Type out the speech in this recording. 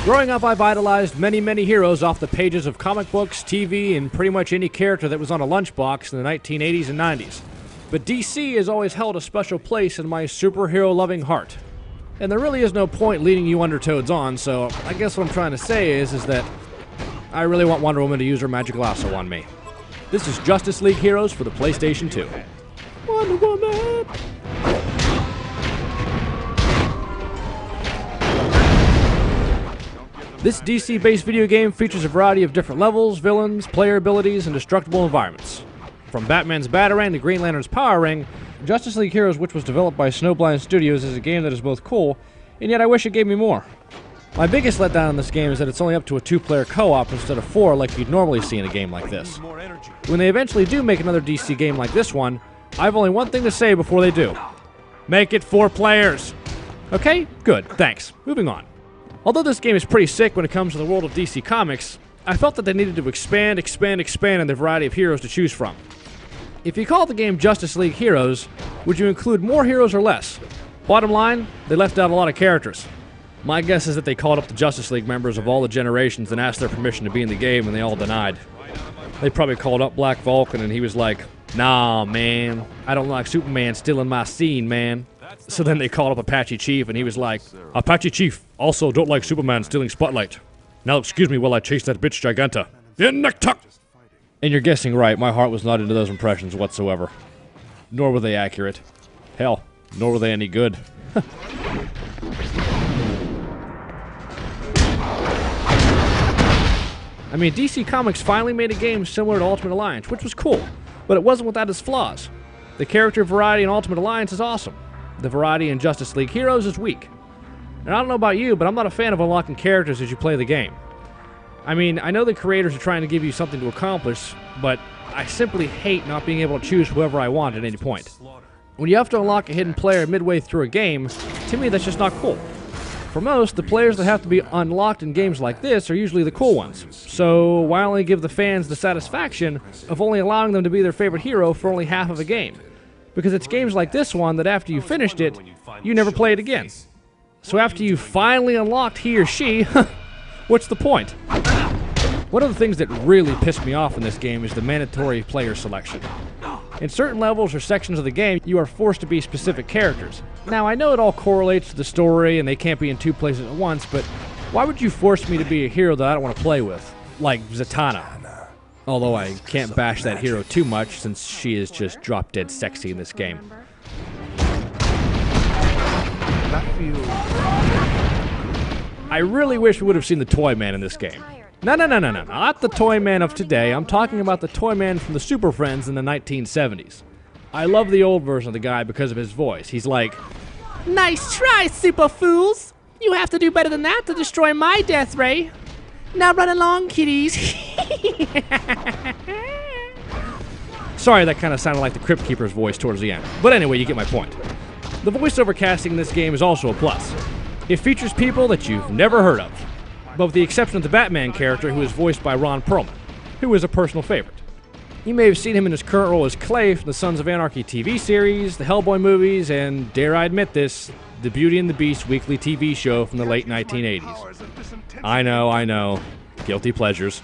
Growing up, I've idolized many heroes off the pages of comic books, TV, and pretty much any character that was on a lunchbox in the 1980s and 90s. But DC has always held a special place in my superhero-loving heart. And there really is no point leading you Undertoads on, so I guess what I'm trying to say is that I really want Wonder Woman to use her magic lasso on me. This is Justice League Heroes for the PlayStation 2. Wonder Woman! This DC-based video game features a variety of different levels, villains, player abilities, and destructible environments. From Batman's Batarang to Green Lantern's Power Ring, Justice League Heroes, which was developed by Snowblind Studios, is a game that is both cool, and yet I wish it gave me more. My biggest letdown in this game is that it's only up to a 2-player co-op instead of 4 like you'd normally see in a game like this. When they eventually do make another DC game like this one, I have only one thing to say before they do. Make it 4 players! Okay? Good, thanks. Moving on. Although this game is pretty sick when it comes to the world of DC Comics, I felt that they needed to expand in the variety of heroes to choose from. If you call the game Justice League Heroes, would you include more heroes or less? Bottom line, they left out a lot of characters. My guess is that they called up the Justice League members of all the generations and asked their permission to be in the game, and they all denied. They probably called up Black Vulcan, and he was like, "Nah, man, I don't like Superman stealing my scene, man." So then they called up Apache Chief, and he was like, "Apache Chief, also don't like Superman stealing spotlight. Now excuse me while I chase that bitch Giganta. In neck tuck!" And you're guessing right, my heart was not into those impressions whatsoever. Nor were they accurate. Hell, nor were they any good. I mean, DC Comics finally made a game similar to Ultimate Alliance, which was cool, but it wasn't without its flaws. The character variety in Ultimate Alliance is awesome. The variety in Justice League Heroes is weak. And I don't know about you, but I'm not a fan of unlocking characters as you play the game. I mean, I know the creators are trying to give you something to accomplish, but I simply hate not being able to choose whoever I want at any point. When you have to unlock a hidden player midway through a game, to me that's just not cool. For most, the players that have to be unlocked in games like this are usually the cool ones. So why only give the fans the satisfaction of only allowing them to be their favorite hero for only half of a game? Because it's games like this one that after you finished it, you never play it again. So after you finally unlocked he or she, what's the point? One of the things that really pissed me off in this game is the mandatory player selection. In certain levels or sections of the game, you are forced to be specific characters. Now, I know it all correlates to the story and they can't be in 2 places at once, but why would you force me to be a hero that I don't want to play with? Like Zatanna. Although I can't bash that hero too much since she is just drop-dead sexy in this game. I really wish we would have seen the Toyman in this game. No, not the Toyman of today. I'm talking about the Toyman from the Super Friends in the 1970s. I love the old version of the guy because of his voice. He's like, "Nice try, super fools! You have to do better than that to destroy my death ray. Now run along, kiddies." Sorry, that kind of sounded like the Crypt Keeper's voice towards the end. But anyway, you get my point. The voiceover casting in this game is also a plus. It features people that you've never heard of. But with the exception of the Batman character, who is voiced by Ron Perlman, who is a personal favorite. You may have seen him in his current role as Clay from the Sons of Anarchy TV series, the Hellboy movies, and, dare I admit this, the Beauty and the Beast weekly TV show from the late 1980s. I know, guilty pleasures.